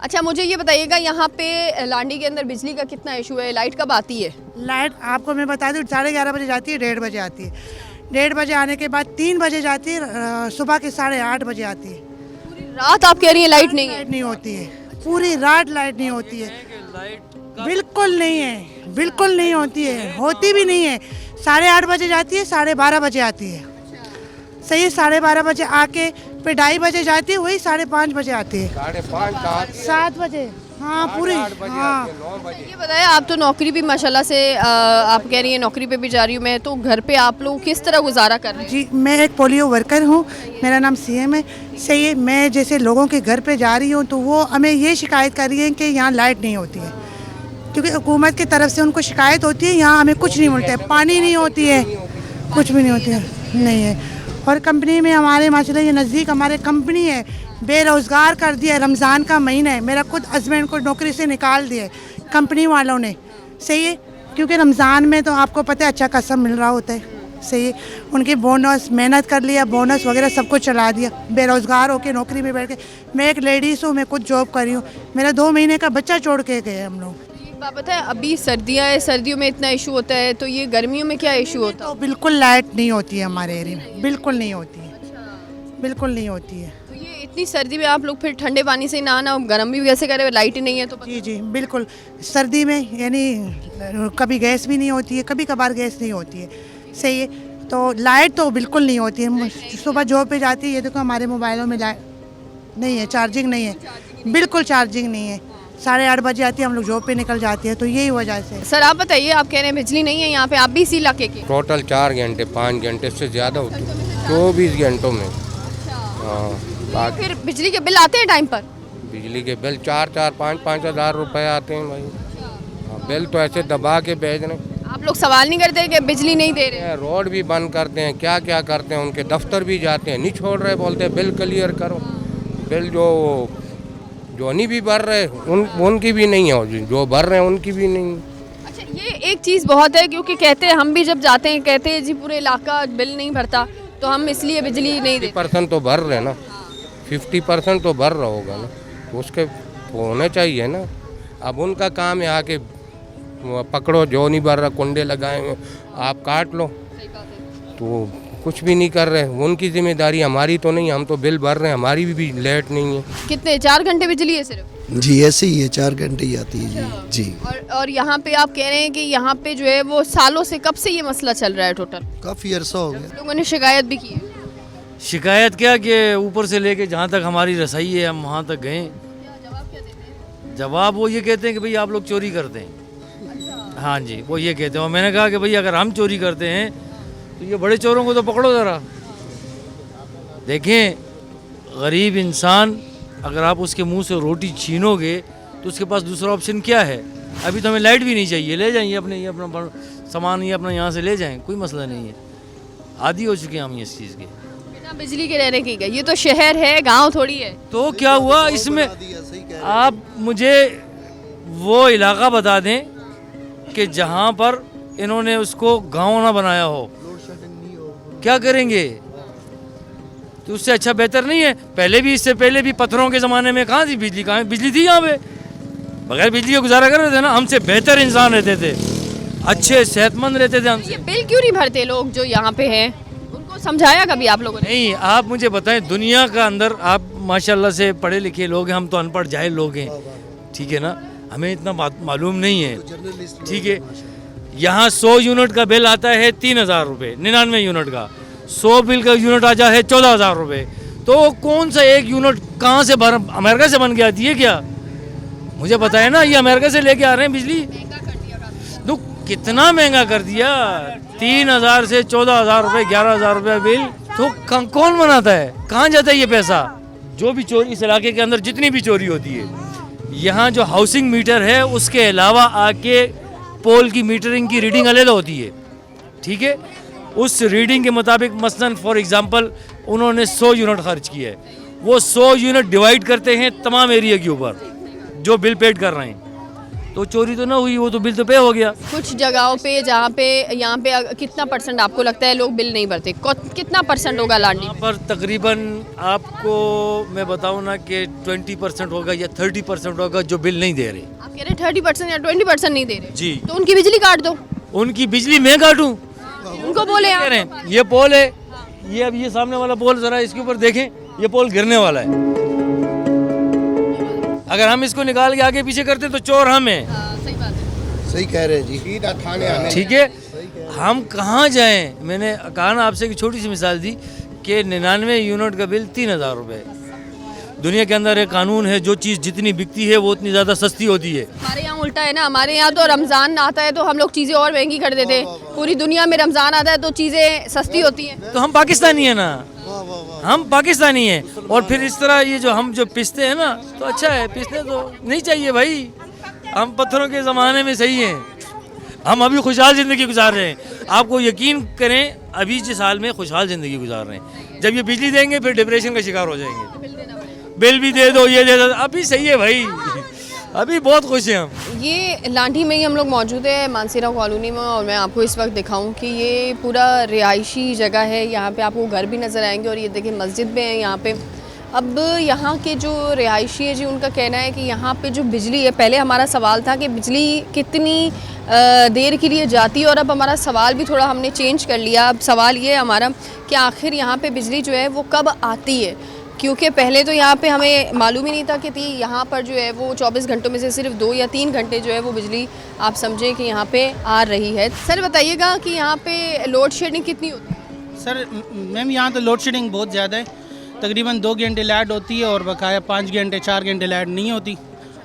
अच्छा मुझे ये बताइएगा, यहाँ पे लांडी के अंदर बिजली का कितना इशू है, लाइट कब आती है? लाइट आपको मैं बता दूँ 11:30 बजे जाती है, 1:30 बजे आती है, 1:30 बजे आने के बाद 3 बजे जाती है, सुबह के 8:30 बजे आती है। पूरी रात आप कह रही हैं लाइट नहीं है? लाइट नहीं होती है, पूरी रात लाइट नहीं होती है, बिल्कुल नहीं है, बिल्कुल नहीं होती है, होती भी नहीं है। 8:30 बजे जाती है, 12:30 बजे आती है, सही है। 12:30 बजे आके फिर 2:30 बजे जाती है, वही 5:30 बजे आती है, 5:30 7 बजे। हाँ पूरी, हाँ। ये बताएं, आप तो नौकरी भी माशाल्लाह से आप कह रही हैं नौकरी पे भी जा रही हूँ मैं, तो घर पे आप लोग किस तरह गुजारा कर रहे हैं? जी मैं एक पोलियो वर्कर हूँ, मेरा नाम सीएम है, सही है। मैं जैसे लोगों के घर पे जा रही हूँ तो वो हमें ये शिकायत कर रही है कि यहाँ लाइट नहीं होती है, क्योंकि हुकूमत की तरफ से उनको शिकायत होती है, यहाँ हमें कुछ नहीं मिलता है, पानी नहीं होती है, कुछ भी नहीं होती है, नहीं है। और कंपनी में हमारे माशाल्लाह ये नज़दीक हमारे कंपनी है, बेरोज़गार कर दिया। रमज़ान का महीना है, मेरा खुद हस्बैंड को नौकरी से निकाल दिए कंपनी वालों ने, सही है, क्योंकि रमज़ान में तो आपको पता है अच्छा खासा मिल रहा होता है, सही है। उनकी बोनस मेहनत कर लिया, बोनस वगैरह सब कुछ चला दिया, बेरोज़गार होकर नौकरी में बैठ के। मैं एक लेडीज़ हूँ, मैं खुद जॉब कर रही हूँ, मेरा 2 महीने का बच्चा छोड़ के गए हम लोग। एक बात बताएं, अभी सर्दियाँ है, सर्दियों में इतना इशू होता है, तो ये गर्मियों में क्या इशू होता है? तो बिल्कुल लाइट नहीं होती है हमारे एरिया में, बिल्कुल नहीं होती है, बिल्कुल नहीं होती है। तो ये इतनी सर्दी में आप लोग फिर ठंडे पानी से नहाना, गर्म भी कैसे करें, लाइट ही नहीं है तो? जी जी बिल्कुल, सर्दी में यानी कभी गैस भी नहीं होती है, कभी कभार गैस नहीं होती है, सही है। तो लाइट तो बिल्कुल नहीं होती है। सुबह जॉब पे जाती है, ये देखो हमारे मोबाइलों में लाइट नहीं है, चार्जिंग नहीं है, बिल्कुल चार्जिंग नहीं है। 8:30 बजे आती है, हम लोग जॉब पे निकल जाते हैं, तो यही वजह से। सर आप बताइए, आप कह रहे हैं बिजली नहीं है यहाँ पे, आप भी इसी इलाके के? टोटल 4 घंटे 5 घंटे से ज़्यादा होती है 24 घंटों में। हाँ, फिर बिजली के बिल आते हैं टाइम पर? बिजली के बिल 4-4 5-5 हज़ार रुपए आते हैं भाई। हाँ, बिल तो ऐसे दबा के भेज रहे हैं। आप लोग सवाल नहीं करते कि बिजली नहीं दे रहे? रोड भी बंद करते हैं, क्या क्या करते हैं, उनके दफ्तर भी जाते हैं, नहीं छोड़ रहे, बोलते हैं बिल क्लियर करो। बिल जो नहीं भी भर रहे उनकी भी नहीं है, जो भर रहे हैं उनकी भी नहीं। अच्छा ये एक चीज़ बहुत है, क्योंकि कहते हैं हम भी जब जाते हैं कहते हैं जी पूरे इलाका बिल नहीं भरता, तो हम इसलिए बिजली नहीं देते। 50% तो भर रहे ना, 50% तो भर रहा होगा ना, तो उसके होने चाहिए ना। अब उनका काम है आके पकड़ो, जो नहीं भर रहा कुंडे लगाए हुए आप काट लो, तो कुछ भी नहीं कर रहे। उनकी जिम्मेदारी, हमारी तो नहीं, हम तो बिल भर रहे हैं, हमारी भी लेट नहीं है। कितने 4 घंटे बिजली है सिर्फ? जी ऐसे ही है, 4 घंटे ही आती है जी जी। और यहाँ पे आप कह रहे हैं कि यहाँ पे जो है वो सालों से, कब से ये मसला चल रहा है टोटल? काफ़ी अरसा हो गया। लोगों ने शिकायत भी की है? शिकायत क्या कि ऊपर से लेके जहाँ तक हमारी रसाई है हम वहाँ तक गए। जवाब वो ये कहते हैं कि भाई आप लोग चोरी करते हैं। हाँ जी, वो ये कहते हैं। और मैंने कहा कि भाई अगर हम चोरी करते हैं तो ये बड़े चोरों को तो पकड़ो ज़रा। देखें, गरीब इंसान अगर आप उसके मुंह से रोटी छीनोगे तो उसके पास दूसरा ऑप्शन क्या है? अभी तो हमें लाइट भी नहीं चाहिए, ले जाएंगे अपने, ये अपना सामान ये अपना यहाँ से ले जाएं, कोई मसला नहीं है। आदी हो चुके हैं हम इस चीज़ के। बिना बिजली के रहने की? ये तो शहर है, गांव थोड़ी है। तो क्या हुआ इसमें? आप मुझे वो इलाका बता दें कि जहाँ पर इन्होंने उसको गांव ना बनाया हो, क्या करेंगे? तो उससे अच्छा बेहतर नहीं है? पहले भी, इससे पहले भी पत्थरों के ज़माने में कहाँ थी बिजली? कहाँ बिजली थी यहाँ पे? बगैर बिजली के गुजारा कर रहे थे ना। हमसे बेहतर इंसान रहते थे, अच्छे सेहतमंद रहते थे हमसे। ये बिल क्यों नहीं भरते लोग जो यहाँ पे हैं? उनको समझाया कभी आप लोगों ने? नहीं, आप मुझे बताएं, दुनिया का अंदर आप माशाल्लाह से पढ़े लिखे लोग हैं, हम तो अनपढ़ जाहिल लोग हैं, ठीक है ना, हमें इतना मालूम नहीं है, ठीक है। यहाँ 100 यूनिट का बिल आता है 3,000 रुपये, 99 यूनिट का 100 बिल का यूनिट आ जाए 14,000 रुपये। तो कौन सा एक यूनिट कहाँ से भर, अमेरिका से बन के आती है क्या? मुझे बताए ना, ये अमेरिका से लेके आ रहे हैं बिजली। तो कितना महंगा कर दिया, 3,000 से 14,000 रुपये, 11,000 रुपये बिल। तो कौन बनाता है? कहाँ जाता है ये पैसा? जो भी चोरी, इस इलाके के अंदर जितनी भी चोरी होती है, यहाँ जो हाउसिंग मीटर है उसके अलावा आके पोल की मीटरिंग की रीडिंग अलग होती है, ठीक है। उस रीडिंग के मुताबिक मसलन फॉर एग्जांपल उन्होंने 100 यूनिट खर्च किया है, वो 100 यूनिट डिवाइड करते हैं तमाम एरिया के ऊपर जो बिल पेड कर रहे हैं। तो चोरी तो ना हुई, वो तो बिल तो पे हो गया। कुछ जगहों पे जहाँ पे यहाँ पे कितना % आपको लगता है लोग बिल नहीं भरते? कितना % होगा लाडली यहाँ पर तकरीबन आपको मैं बताऊँ ना कि 20% होगा या 30% होगा जो बिल नहीं दे रहे। आप कह रहे 30% या 20% नहीं दे रहे? जी। तो उनकी बिजली काट दो, उनकी बिजली मैं काटूं? उनको बोले कह आप। रहे हैं ये पोल है, ये अब ये सामने वाला पोल जरा इसके ऊपर देखें, ये पोल गिरने वाला है। अगर हम इसको निकाल के आगे पीछे करते तो चोर हम हैं। सही बात है। सही कह रहे हैं जी। ठीक है, हम कहाँ जाएं? मैंने कहा ना आपसे, एक छोटी सी मिसाल दी कि 99 यूनिट का बिल 3000 रुपये। दुनिया के अंदर एक कानून है, जो चीज़ जितनी बिकती है वो उतनी ज़्यादा सस्ती होती है। हमारे यहाँ उल्टा है ना, हमारे यहाँ तो रमज़ान आता है तो हम लोग चीज़ें और महंगी कर देते हैं। पूरी दुनिया में रमज़ान आता है तो चीज़ें सस्ती होती हैं। तो हम पाकिस्तानी है ना, हम पाकिस्तानी हैं। और फिर इस तरह ये जो हम जो पिसते हैं ना, तो अच्छा है, पिसने तो नहीं चाहिए भाई। हम पत्थरों के ज़माने में सही हैं, हम अभी खुशहाल ज़िंदगी गुजार रहे हैं। आपको यकीन करें, अभी जिस हाल में खुशहाल ज़िंदगी गुजार रहे हैं, जब ये बिजली देंगे फिर डिप्रेशन का शिकार हो जाएंगे। बिल भी दे दो, ये दे दो, अभी सही है भाई, अभी बहुत खुश हैं हम। ये लाठी में ही हम लोग मौजूद है मानसेरा कॉलोनी में, और मैं आपको इस वक्त दिखाऊं कि ये पूरा रिहायशी जगह है। यहाँ पे आपको घर भी नज़र आएंगे और ये देखिए मस्जिद भी है यहाँ पे। अब यहाँ के जो रिहायशी है जी, उनका कहना है कि यहाँ पे जो बिजली है, पहले हमारा सवाल था कि बिजली कितनी देर के लिए जाती है, और अब हमारा सवाल भी थोड़ा हमने चेंज कर लिया। अब सवाल ये है हमारा कि आखिर यहाँ पे बिजली जो है वो कब आती है, क्योंकि पहले तो यहाँ पे हमें मालूम ही नहीं था कि यहाँ पर जो है वो 24 घंटों में से सिर्फ 2 या 3 घंटे जो है वो बिजली आप समझें कि यहाँ पे आ रही है। सर बताइएगा कि यहाँ पे लोड शेडिंग कितनी होती है? सर मैम यहाँ तो लोड शेडिंग बहुत ज़्यादा है, तकरीबन 2 घंटे लाइट होती है और बकाया 5 घंटे 4 घंटे लाइट नहीं होती।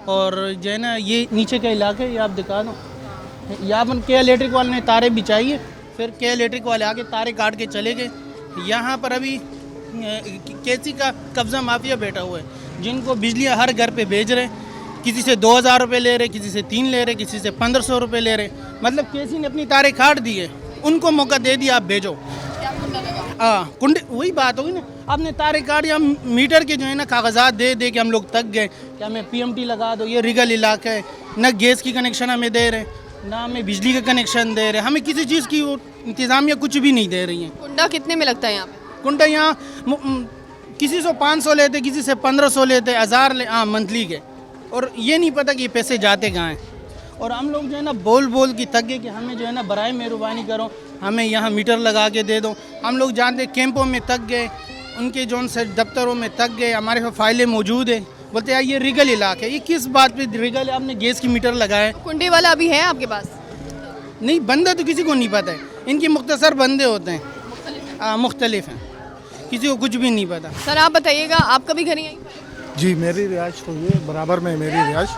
और जो है ना, ये नीचे का इलाका है, ये आप दिखा दो, यहाँ पर के इलेक्ट्रिक वाले ने तारे बिछाई है, फिर के इलेक्ट्रिक वाले आके तारे काट के चले गए। यहाँ पर अभी केसी का कब्जा माफिया बैठा हुआ है, जिनको बिजलियाँ हर घर पे भेज रहे हैं। किसी से 2000 रुपये ले रहे, किसी से 3 ले रहे, किसी से 1500 रुपये ले रहे। मतलब केसी ने अपनी तारे काट दी है, उनको मौका दे दिया, आप भेजो। हाँ, कुंडे वही बात होगी ना, आपने तारे काट दिया, मीटर के जो है ना कागजात दे दे के हम लोग थक गए कि हमें PMT लगा दो। ये रिगल इलाका है, न गैस की कनेक्शन हमें दे रहे, ना हमें बिजली का कनेक्शन दे रहे, हमें किसी चीज़ की वो इंतज़ामिया कुछ भी नहीं दे रही है। कुंडा कितने में लगता है यहाँ पे? कुंडा यहाँ किसी से 500 लेते, किसी से 1500 लेते, 1000 ले, हाँ मंथली के। और ये नहीं पता कि ये पैसे जाते कहाँ हैं। और हम लोग जो है ना बोल बोल की थक गए कि हमें जो है ना बराए मेहरबानी करो, हमें यहाँ मीटर लगा के दे दो। हम लोग जानते कैंपों में थक गए, उनके जो से दफ्तरों में थक गए, हमारे पास फाइलें मौजूद है। बोलते यार ये रिगल इलाका है, ये किस बात पे रिगल है? आपने गैस की मीटर लगाए, कुंडे वाला अभी है आपके पास? नहीं, बंदा तो किसी को नहीं पता है, इनके मुख्तसर बंदे होते हैं, मुख्तलिफ हैं, किसी को कुछ भी नहीं पता। सर आप बताइएगा, आप कभी घर नहीं आई? जी, मेरी रिहाइश तो ये बराबर में मेरी रिहाइश,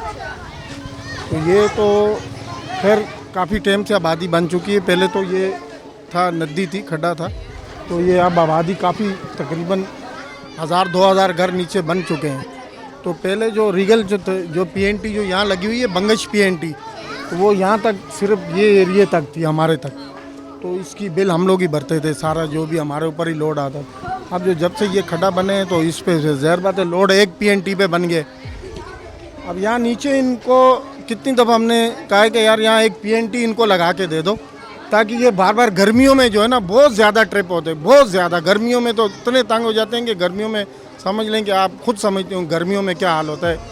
तो ये तो खैर काफ़ी टाइम से आबादी बन चुकी है। पहले तो ये था, नदी थी, खड्डा था, तो ये अब आबादी काफ़ी तकरीबन 1000-2000 घर नीचे बन चुके हैं। तो पहले जो रीगल जो PNT जो यहाँ लगी हुई है, बंगश PNT, तो वो यहाँ तक सिर्फ ये एरिए तक थी, हमारे तक। तो इसकी बिल हम लोग ही भरते थे, सारा जो भी हमारे ऊपर ही लोड आता था। अब जो जब से ये खड्डा बने हैं तो इस पे ज़ाहिर बात है लोड एक PNT पे बन गए। अब यहाँ नीचे इनको कितनी दफ़ा हमने कहा है कि यार यहाँ एक PNT इनको लगा के दे दो, ताकि ये बार बार गर्मियों में जो है ना बहुत ज़्यादा ट्रिप होते हैं, बहुत ज़्यादा। गर्मियों में तो इतने तंग हो जाते हैं कि गर्मियों में समझ लें कि आप खुद समझते हो गर्मियों में क्या हाल होता है।